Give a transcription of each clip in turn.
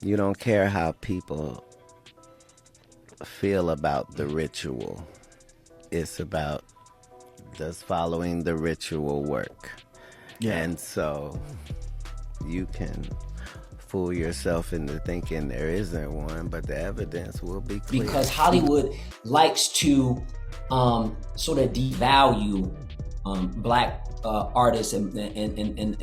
You don't care how people feel about the ritual. It's about does following the ritual work. Yeah. And so you can fool yourself into thinking there isn't one, but the evidence will be clear. Because Hollywood likes to sort of devalue black artists and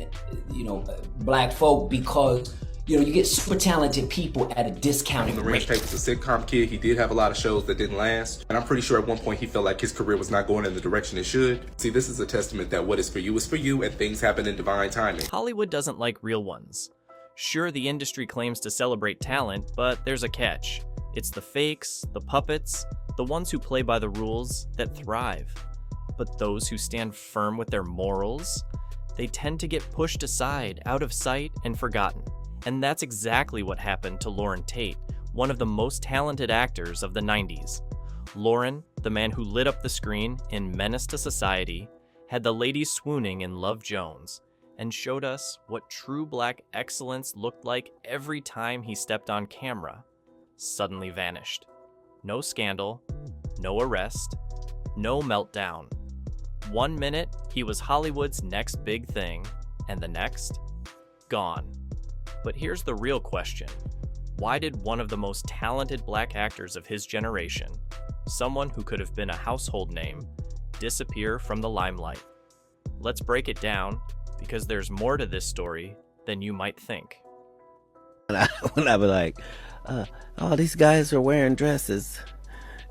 black folk, because you get super talented people at a discounted rate. Larenz Tate was a sitcom kid. He did have a lot of shows that didn't last. And I'm pretty sure at one point he felt like his career was not going in the direction it should. See, this is a testament that what is for you, and things happen in divine timing. Hollywood doesn't like real ones. Sure, the industry claims to celebrate talent, but there's a catch. It's the fakes, the puppets, the ones who play by the rules that thrive. But those who stand firm with their morals, they tend to get pushed aside, out of sight, and forgotten. And that's exactly what happened to Larenz Tate, one of the most talented actors of the 90s. Lauren, the man who lit up the screen in Menace to Society, had the ladies swooning in Love Jones, and showed us what true black excellence looked like every time he stepped on camera. Suddenly vanished. No scandal, no arrest, no meltdown. 1 minute, he was Hollywood's next big thing, and the next, gone. But here's the real question. Why did one of the most talented black actors of his generation, someone who could have been a household name, disappear from the limelight? Let's break it down, because there's more to this story than you might think. When I be like, oh, these guys are wearing dresses.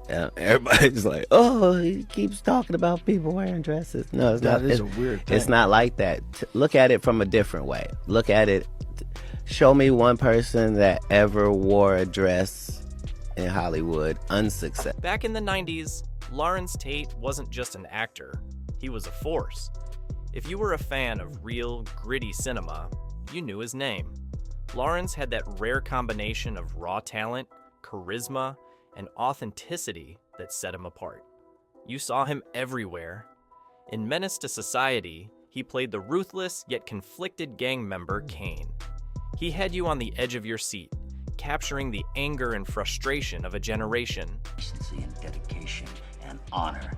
Everybody's like, oh, he keeps talking about people wearing dresses. No, it's not. That is a weird thing. It's not like that. Look at it from a different way. Look at it. Show me one person that ever wore a dress in Hollywood unsuccessful. Back in the 90s, Larenz Tate wasn't just an actor. He was a force. If you were a fan of real, gritty cinema, you knew his name. Larenz had that rare combination of raw talent, charisma, and authenticity that set him apart. You saw him everywhere. In Menace to Society, he played the ruthless yet conflicted gang member Kane. He had you on the edge of your seat, capturing the anger and frustration of a generation. Decency and dedication and honor.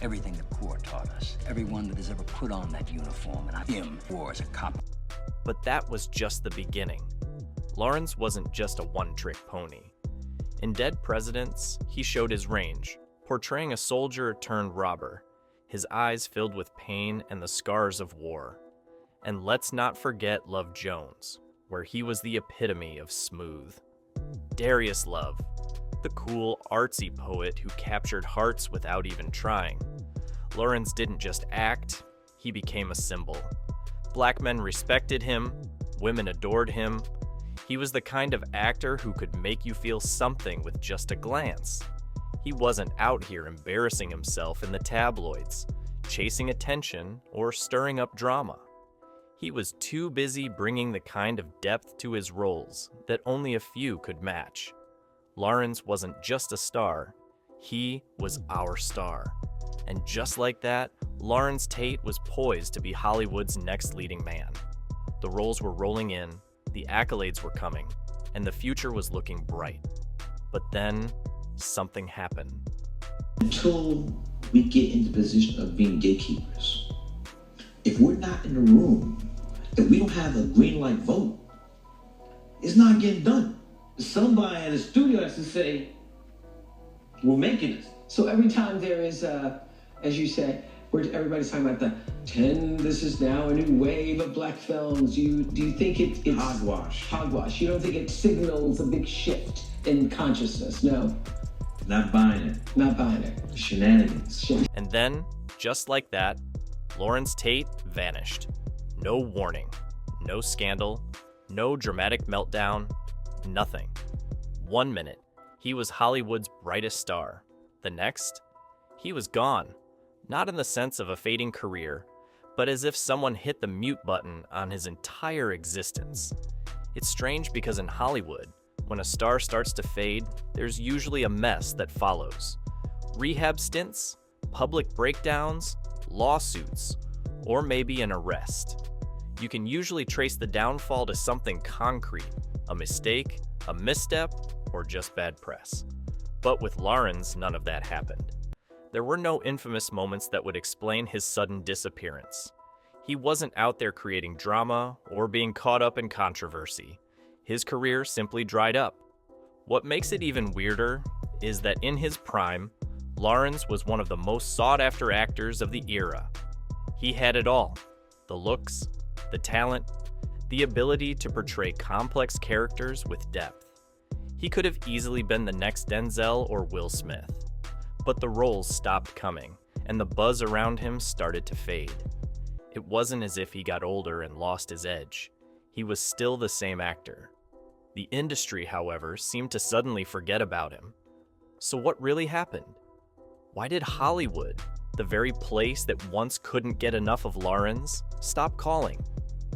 Everything the Corps taught us. Everyone that has ever put on that uniform, and him war as a cop. But that was just the beginning. Larenz wasn't just a one-trick pony. In Dead Presidents, he showed his range, portraying a soldier turned robber, his eyes filled with pain and the scars of war. And let's not forget Love Jones, where he was the epitome of smooth. Darius Love, the cool, artsy poet who captured hearts without even trying. Larenz didn't just act, he became a symbol. Black men respected him, women adored him. He was the kind of actor who could make you feel something with just a glance. He wasn't out here embarrassing himself in the tabloids, chasing attention, or stirring up drama. He was too busy bringing the kind of depth to his roles that only a few could match. Larenz wasn't just a star, he was our star. And just like that, Larenz Tate was poised to be Hollywood's next leading man. The roles were rolling in, the accolades were coming, and the future was looking bright. But then, something happened. Until we get into the position of being gatekeepers, if we're not in the room, if we don't have a green light vote, it's not getting done. Somebody at the studio has to say, we're making it. So every time there is, as you said, everybody's talking about the 10, this is now a new wave of black films. Do you think it's Hogwash. Hogwash. You don't think it signals a big shift in consciousness? No. Not buying it. Not buying it. Shenanigans. And then, just like that, Larenz Tate vanished. No warning, no scandal, no dramatic meltdown, nothing. 1 minute, he was Hollywood's brightest star. The next, he was gone. Not in the sense of a fading career, but as if someone hit the mute button on his entire existence. It's strange because in Hollywood, when a star starts to fade, there's usually a mess that follows. Rehab stints, public breakdowns, lawsuits, or maybe an arrest. You can usually trace the downfall to something concrete, a mistake, a misstep, or just bad press. But with Larenz, none of that happened. There were no infamous moments that would explain his sudden disappearance. He wasn't out there creating drama or being caught up in controversy. His career simply dried up. What makes it even weirder is that in his prime, Larenz was one of the most sought-after actors of the era. He had it all: the looks, the talent, the ability to portray complex characters with depth. He could have easily been the next Denzel or Will Smith. But the roles stopped coming, and the buzz around him started to fade. It wasn't as if he got older and lost his edge. He was still the same actor. The industry, however, seemed to suddenly forget about him. So what really happened? Why did Hollywood, the very place that once couldn't get enough of Larenz, stop calling?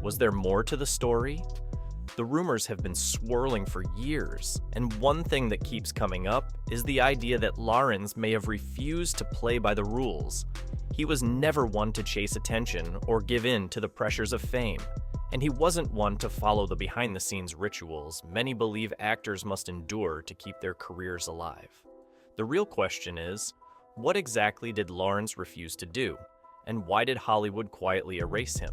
Was there more to the story? The rumors have been swirling for years, and one thing that keeps coming up is the idea that Larenz may have refused to play by the rules. He was never one to chase attention or give in to the pressures of fame, and he wasn't one to follow the behind-the-scenes rituals many believe actors must endure to keep their careers alive. The real question is, what exactly did Larenz refuse to do, and why did Hollywood quietly erase him?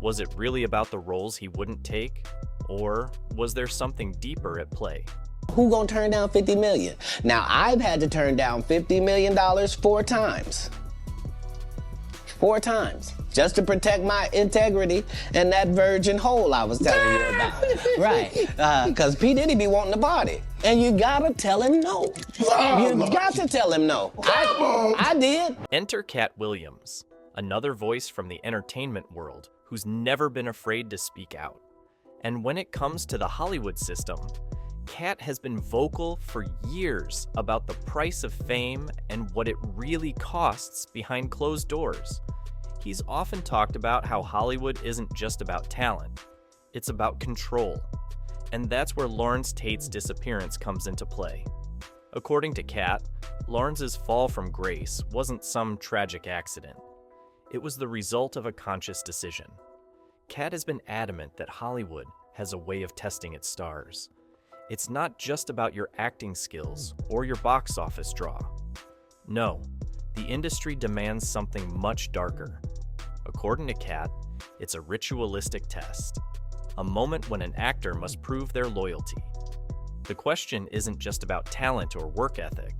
Was it really about the roles he wouldn't take, or was there something deeper at play? Who gonna turn down $50 million? Now, I've had to turn down $50 million 4 times. 4 times. Just to protect my integrity and that virgin hole I was telling you about. Right. Because P. Diddy be wanting the body. And you gotta tell him no. You got to tell him no. I did. Enter Katt Williams, another voice from the entertainment world who's never been afraid to speak out. And when it comes to the Hollywood system, Katt has been vocal for years about the price of fame and what it really costs behind closed doors. He's often talked about how Hollywood isn't just about talent, it's about control. And that's where Larenz Tate's disappearance comes into play. According to Katt, Larenz's fall from grace wasn't some tragic accident. It was the result of a conscious decision. Katt has been adamant that Hollywood has a way of testing its stars. It's not just about your acting skills or your box office draw. No, the industry demands something much darker. According to Katt, it's a ritualistic test, a moment when an actor must prove their loyalty. The question isn't just about talent or work ethic.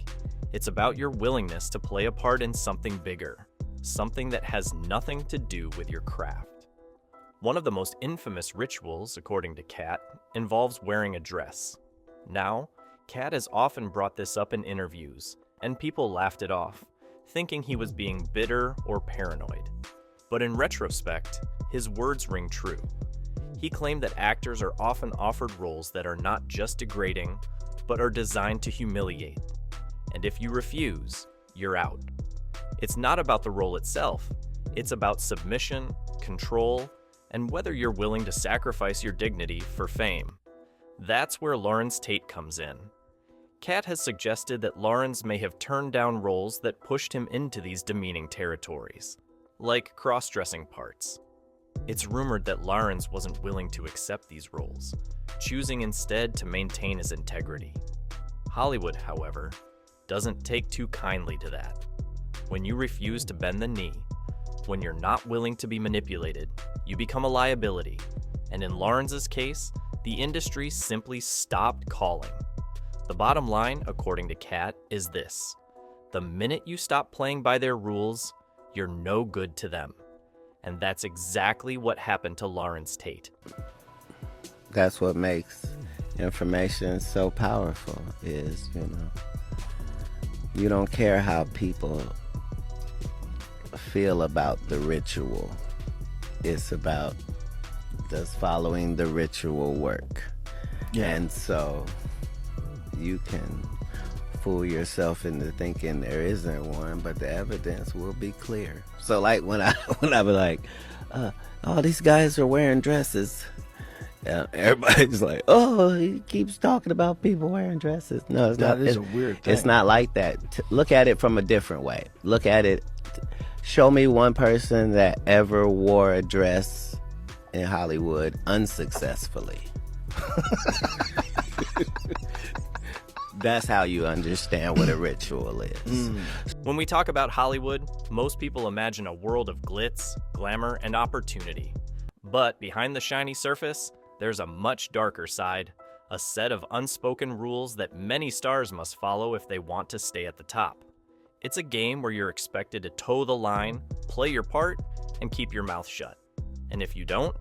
It's about your willingness to play a part in something bigger, something that has nothing to do with your craft. One of the most infamous rituals, according to Katt, involves wearing a dress. Now, Katt has often brought this up in interviews, and people laughed it off, thinking he was being bitter or paranoid. But in retrospect, his words ring true. He claimed that actors are often offered roles that are not just degrading, but are designed to humiliate. And if you refuse, you're out. It's not about the role itself. It's about submission, control, and whether you're willing to sacrifice your dignity for fame. That's where Larenz Tate comes in. Katt has suggested that Larenz may have turned down roles that pushed him into these demeaning territories, like cross-dressing parts. It's rumored that Larenz wasn't willing to accept these roles, choosing instead to maintain his integrity. Hollywood, however, doesn't take too kindly to that. When you refuse to bend the knee, when you're not willing to be manipulated, you become a liability. And in Larenz's case, the industry simply stopped calling. The bottom line, according to Katt, is this: the minute you stop playing by their rules, you're no good to them. And that's exactly what happened to Larenz Tate. That's what makes information so powerful is, you don't care how people feel about the ritual. It's about does following the ritual work. Yeah. And so you can fool yourself into thinking there isn't one, but the evidence will be clear. So like when I be like, oh, these guys are wearing dresses, everybody's like, oh, he keeps talking about people wearing dresses. No, it's not. That is a weird thing. It's not like that. Look at it from a different way. Look at it. Show me one person that ever wore a dress in Hollywood unsuccessfully. That's how you understand what a ritual is. When we talk about Hollywood, most people imagine a world of glitz, glamour, and opportunity. But behind the shiny surface, there's a much darker side, a set of unspoken rules that many stars must follow if they want to stay at the top. It's a game where you're expected to toe the line, play your part, and keep your mouth shut. And if you don't,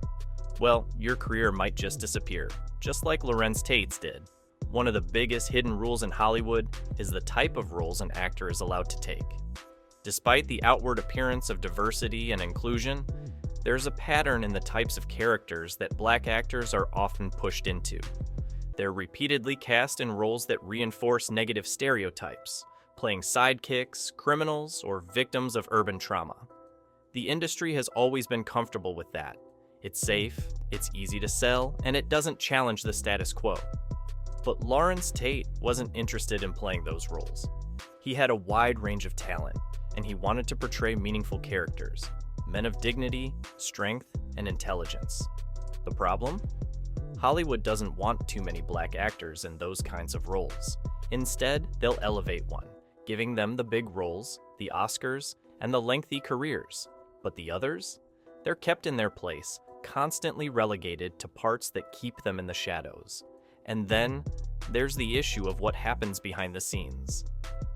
well, your career might just disappear, just like Larenz Tate's did. One of the biggest hidden rules in Hollywood is the type of roles an actor is allowed to take. Despite the outward appearance of diversity and inclusion, there's a pattern in the types of characters that Black actors are often pushed into. They're repeatedly cast in roles that reinforce negative stereotypes, playing sidekicks, criminals, or victims of urban trauma. The industry has always been comfortable with that. It's safe, it's easy to sell, and it doesn't challenge the status quo. But Larenz Tate wasn't interested in playing those roles. He had a wide range of talent, and he wanted to portray meaningful characters, men of dignity, strength, and intelligence. The problem? Hollywood doesn't want too many Black actors in those kinds of roles. Instead, they'll elevate one, giving them the big roles, the Oscars, and the lengthy careers. But the others? They're kept in their place, constantly relegated to parts that keep them in the shadows. And then, there's the issue of what happens behind the scenes.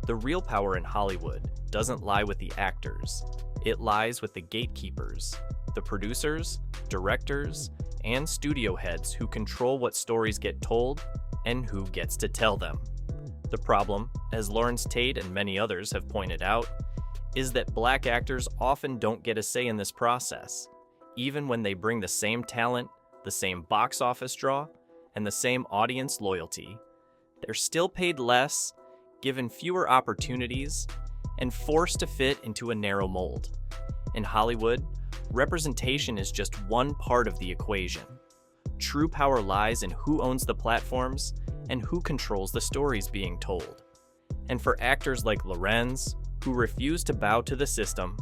The real power in Hollywood doesn't lie with the actors. It lies with the gatekeepers, the producers, directors, and studio heads who control what stories get told and who gets to tell them. The problem, as Larenz Tate and many others have pointed out, is that Black actors often don't get a say in this process. Even when they bring the same talent, the same box office draw, and the same audience loyalty, they're still paid less, given fewer opportunities, and forced to fit into a narrow mold. In Hollywood, representation is just one part of the equation. True power lies in who owns the platforms and who controls the stories being told. And for actors like Larenz, who refuse to bow to the system,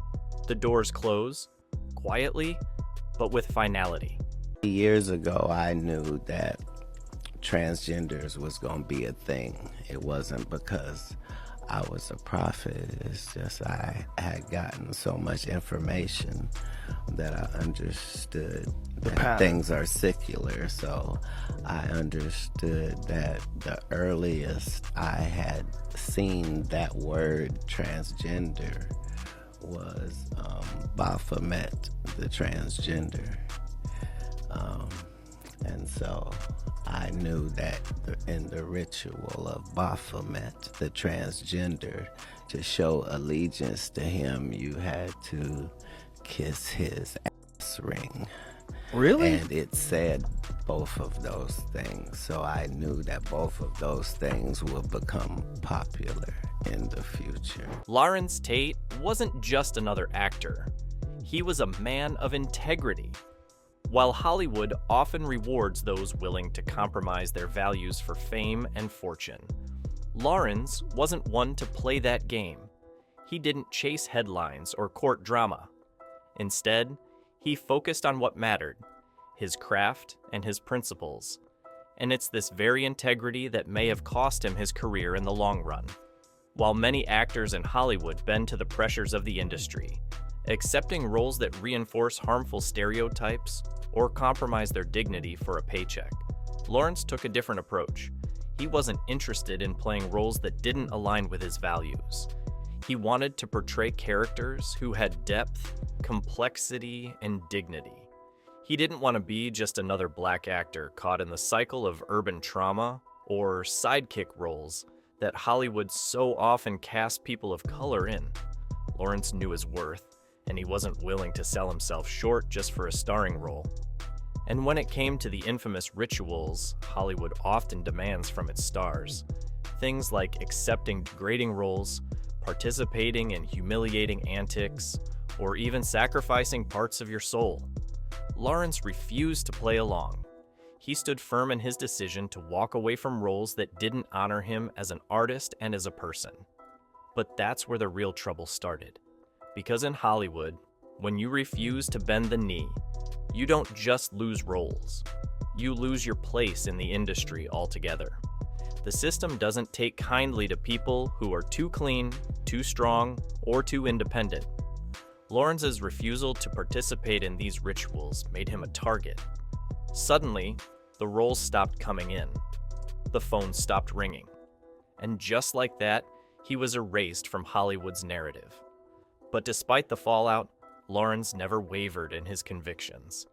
the doors close, quietly, but with finality. Years ago, I knew that transgenders was going to be a thing. It wasn't because I was a prophet. It's just I had gotten so much information that I understood that things are secular. So I understood that the earliest I had seen that word transgender was Baphomet, the transgender. And so I knew that in the ritual of Baphomet, the transgender, to show allegiance to him, you had to kiss his ass ring. Really? And it said both of those things. So I knew that both of those things would become popular in the future. Larenz Tate wasn't just another actor. He was a man of integrity. While Hollywood often rewards those willing to compromise their values for fame and fortune, Larenz wasn't one to play that game. He didn't chase headlines or court drama. Instead, he focused on what mattered, his craft and his principles. And it's this very integrity that may have cost him his career in the long run. While many actors in Hollywood bend to the pressures of the industry, accepting roles that reinforce harmful stereotypes or compromise their dignity for a paycheck, Larenz took a different approach. He wasn't interested in playing roles that didn't align with his values. He wanted to portray characters who had depth, complexity, and dignity. He didn't want to be just another Black actor caught in the cycle of urban trauma or sidekick roles that Hollywood so often cast people of color in. Larenz knew his worth, and he wasn't willing to sell himself short just for a starring role. And when it came to the infamous rituals Hollywood often demands from its stars, things like accepting degrading roles, participating in humiliating antics, or even sacrificing parts of your soul, Larenz refused to play along. He stood firm in his decision to walk away from roles that didn't honor him as an artist and as a person. But that's where the real trouble started. Because in Hollywood, when you refuse to bend the knee, you don't just lose roles. you lose your place in the industry altogether. The system doesn't take kindly to people who are too clean, too strong, or too independent. Larentz's refusal to participate in these rituals made him a target. Suddenly, the roles stopped coming in. The phone stopped ringing. And just like that, he was erased from Hollywood's narrative. But despite the fallout, Larenz never wavered in his convictions.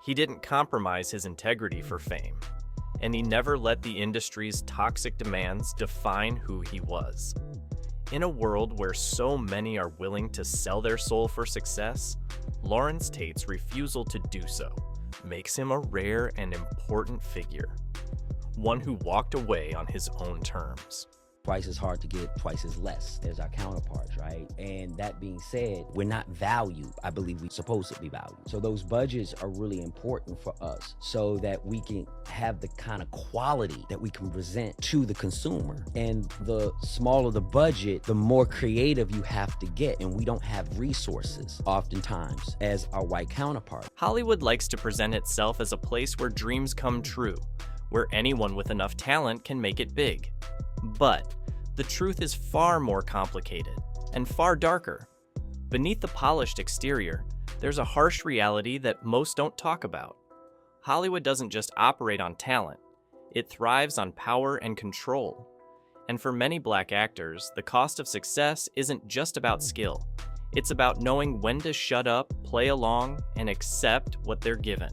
He didn't compromise his integrity for fame, and he never let the industry's toxic demands define who he was. In a world where so many are willing to sell their soul for success, Larenz Tate's refusal to do so makes him a rare and important figure, one who walked away on his own terms. Twice as hard to get, twice as less as our counterparts, right? And that being said, we're not valued. I believe we're supposed to be valued. So those budgets are really important for us so that we can have the kind of quality that we can present to the consumer. And the smaller the budget, the more creative you have to get. And we don't have resources oftentimes as our white counterpart. Hollywood likes to present itself as a place where dreams come true, where anyone with enough talent can make it big. But the truth is far more complicated and far darker. Beneath the polished exterior, there's a harsh reality that most don't talk about. Hollywood doesn't just operate on talent, it thrives on power and control. And for many black actors, the cost of success isn't just about skill. It's about knowing when to shut up, play along, and accept what they're given.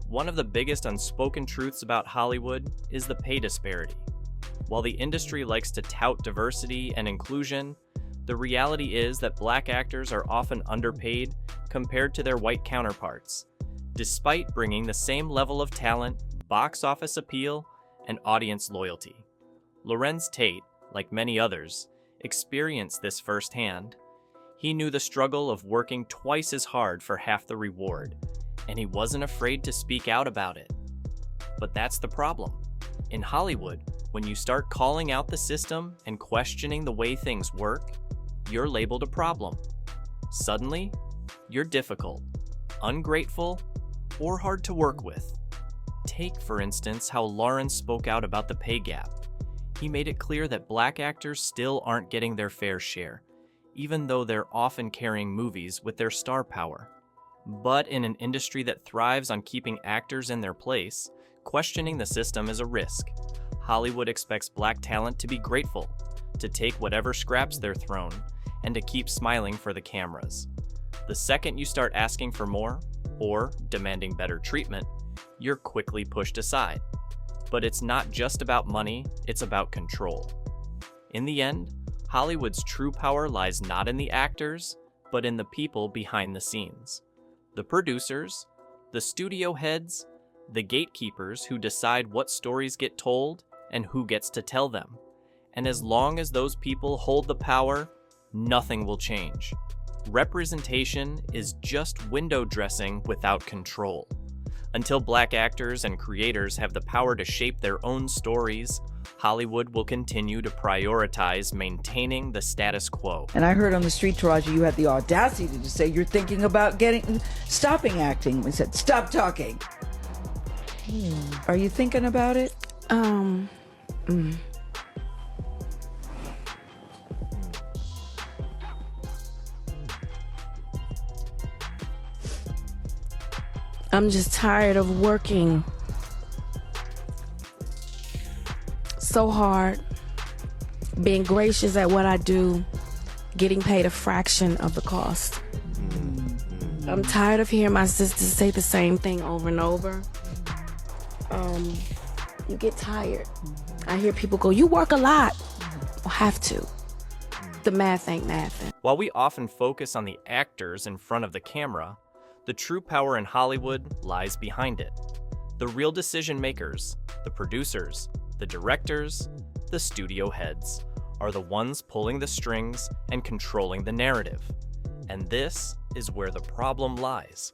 One of the biggest unspoken truths about Hollywood is the pay disparity. While the industry likes to tout diversity and inclusion, the reality is that black actors are often underpaid compared to their white counterparts, despite bringing the same level of talent, box office appeal, and audience loyalty. Larenz Tate, like many others, experienced this firsthand. He knew the struggle of working twice as hard for half the reward, and he wasn't afraid to speak out about it. But that's the problem. In Hollywood, when you start calling out the system and questioning the way things work, you're labeled a problem. Suddenly, you're difficult, ungrateful, or hard to work with. Take, for instance, how Larenz spoke out about the pay gap. He made it clear that black actors still aren't getting their fair share, even though they're often carrying movies with their star power. But in an industry that thrives on keeping actors in their place, questioning the system is a risk. Hollywood expects black talent to be grateful, to take whatever scraps they're thrown, and to keep smiling for the cameras. The second you start asking for more, or demanding better treatment, you're quickly pushed aside. But it's not just about money, it's about control. In the end, Hollywood's true power lies not in the actors, but in the people behind the scenes. The producers, the studio heads, the gatekeepers who decide what stories get told and who gets to tell them. And as long as those people hold the power, nothing will change. Representation is just window dressing without control. Until black actors and creators have the power to shape their own stories, Hollywood will continue to prioritize maintaining the status quo. And I heard on the street, Taraji, you had the audacity to say you're thinking about stopping acting. We said, stop talking. Are you thinking about it? I'm just tired of working so hard, being gracious at what I do, getting paid a fraction of the cost. I'm tired of hearing my sisters say the same thing over and over. You get tired. I hear people go, you work a lot. I'll have to. The math ain't mathin'. While we often focus on the actors in front of the camera, the true power in Hollywood lies behind it. The real decision makers, the producers, the directors, the studio heads, are the ones pulling the strings and controlling the narrative. And this is where the problem lies.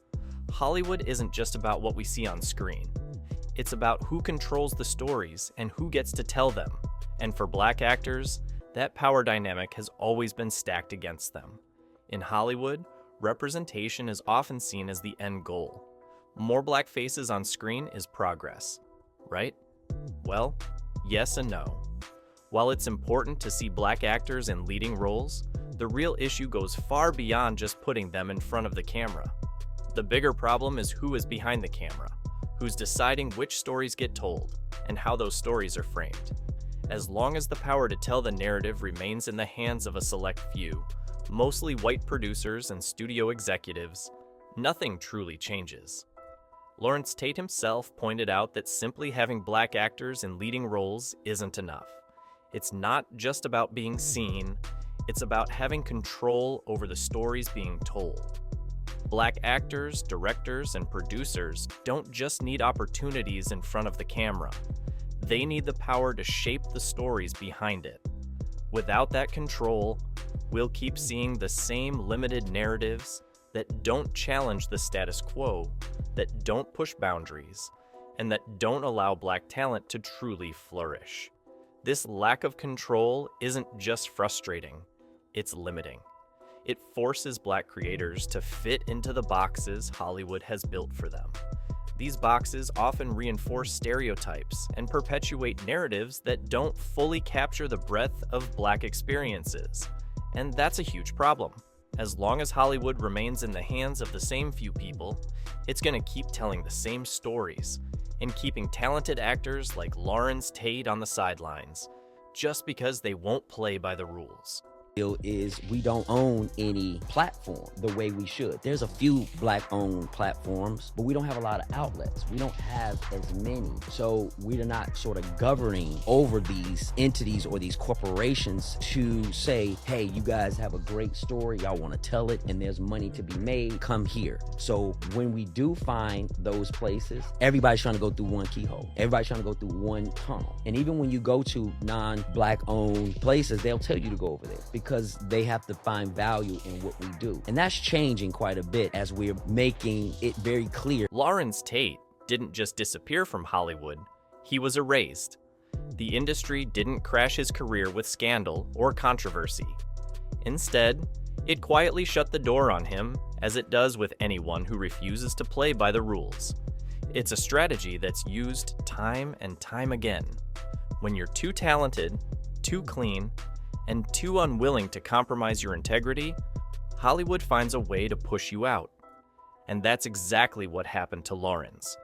Hollywood isn't just about what we see on screen. It's about who controls the stories and who gets to tell them. And for black actors, that power dynamic has always been stacked against them. In Hollywood, representation is often seen as the end goal. More black faces on screen is progress, right? Well, yes and no. While it's important to see black actors in leading roles, the real issue goes far beyond just putting them in front of the camera. The bigger problem is who is behind the camera, who's deciding which stories get told, and how those stories are framed. As long as the power to tell the narrative remains in the hands of a select few, mostly white producers and studio executives, nothing truly changes. Larenz Tate himself pointed out that simply having black actors in leading roles isn't enough. It's not just about being seen, it's about having control over the stories being told. Black actors, directors, and producers don't just need opportunities in front of the camera. They need the power to shape the stories behind it. Without that control, we'll keep seeing the same limited narratives that don't challenge the status quo, that don't push boundaries, and that don't allow black talent to truly flourish. This lack of control isn't just frustrating, it's limiting. It forces black creators to fit into the boxes Hollywood has built for them. These boxes often reinforce stereotypes and perpetuate narratives that don't fully capture the breadth of black experiences. And that's a huge problem. As long as Hollywood remains in the hands of the same few people, it's going to keep telling the same stories and keeping talented actors like Larenz Tate on the sidelines, just because they won't play by the rules. Is we don't own any platform the way we should. There's a few black-owned platforms, but we don't have a lot of outlets. We don't have as many. So we're not sort of governing over these entities or these corporations to say, hey, you guys have a great story, y'all want to tell it, and there's money to be made, come here. So when we do find those places, everybody's trying to go through one keyhole. Everybody's trying to go through one tunnel. And even when you go to non-black-owned places, they'll tell you to go over there, because they have to find value in what we do. And that's changing quite a bit as we're making it very clear. Larenz Tate didn't just disappear from Hollywood, he was erased. The industry didn't crash his career with scandal or controversy. Instead, it quietly shut the door on him, as it does with anyone who refuses to play by the rules. It's a strategy that's used time and time again. When you're too talented, too clean, and too unwilling to compromise your integrity, Hollywood finds a way to push you out. And that's exactly what happened to Larenz.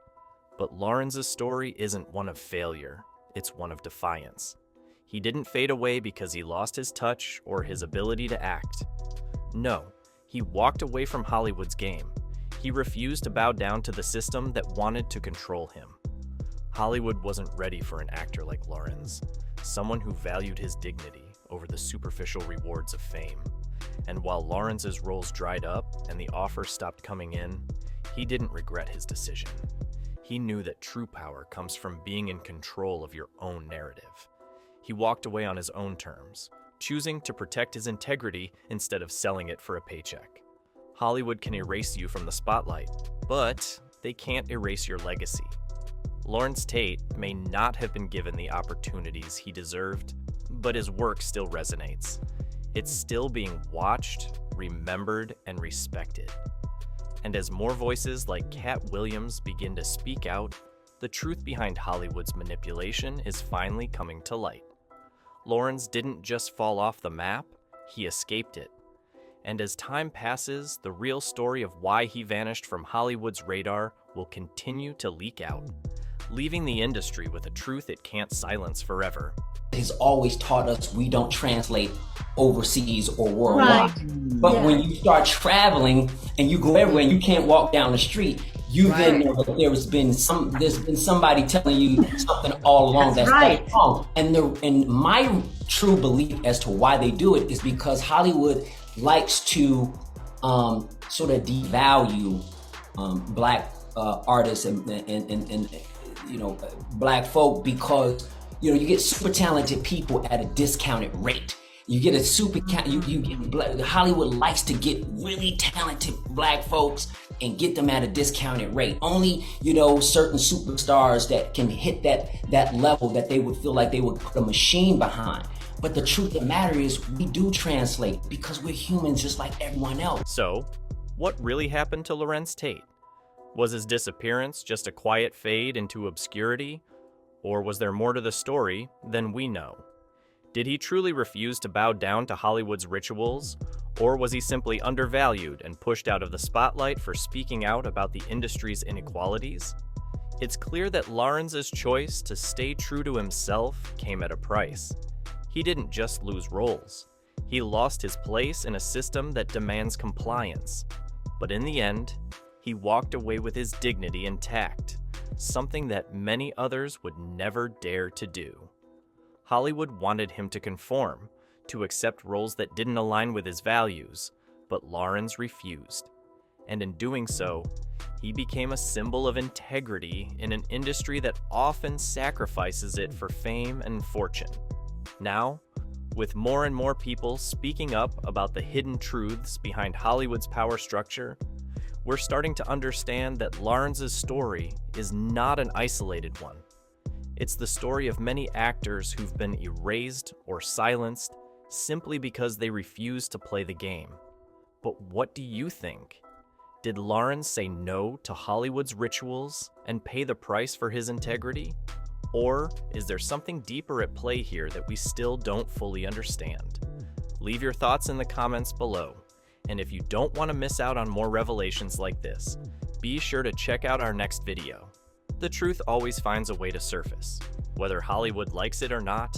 But Larenz's story isn't one of failure, it's one of defiance. He didn't fade away because he lost his touch or his ability to act. No, he walked away from Hollywood's game. He refused to bow down to the system that wanted to control him. Hollywood wasn't ready for an actor like Larenz, someone who valued his dignity over the superficial rewards of fame. And while Larenz's roles dried up and the offers stopped coming in, he didn't regret his decision. He knew that true power comes from being in control of your own narrative. He walked away on his own terms, choosing to protect his integrity instead of selling it for a paycheck. Hollywood can erase you from the spotlight, but they can't erase your legacy. Larenz Tate may not have been given the opportunities he deserved, but his work still resonates. It's still being watched, remembered, and respected. And as more voices like Katt Williams begin to speak out, the truth behind Hollywood's manipulation is finally coming to light. Larenz didn't just fall off the map, he escaped it. And as time passes, the real story of why he vanished from Hollywood's radar will continue to leak out, leaving the industry with a truth it can't silence forever. He's always taught us we don't translate overseas or worldwide. Right. But when you start traveling and you go everywhere and you can't walk down the street, you then know that there's been somebody telling you something all along that's right. Wrong. And my true belief as to why they do it is because Hollywood likes to sort of devalue black artists and black folk, because you get super talented people at a discounted rate. You get a Hollywood likes to get really talented black folks and get them at a discounted rate. Only, certain superstars that can hit that level that they would feel like they would put a machine behind. But the truth of the matter is we do translate because we're humans just like everyone else. So, what really happened to Larenz Tate? Was his disappearance just a quiet fade into obscurity, or was there more to the story than we know? Did he truly refuse to bow down to Hollywood's rituals, or was he simply undervalued and pushed out of the spotlight for speaking out about the industry's inequalities? It's clear that Larenz's choice to stay true to himself came at a price. He didn't just lose roles. He lost his place in a system that demands compliance. But in the end, he walked away with his dignity intact, something that many others would never dare to do. Hollywood wanted him to conform, to accept roles that didn't align with his values, but Larenz refused. And in doing so, he became a symbol of integrity in an industry that often sacrifices it for fame and fortune. Now, with more and more people speaking up about the hidden truths behind Hollywood's power structure, we're starting to understand that Larenz's story is not an isolated one. It's the story of many actors who've been erased or silenced simply because they refuse to play the game. But what do you think? Did Larenz say no to Hollywood's rituals and pay the price for his integrity? Or is there something deeper at play here that we still don't fully understand? Leave your thoughts in the comments below. And if you don't want to miss out on more revelations like this, be sure to check out our next video. The truth always finds a way to surface. Whether Hollywood likes it or not,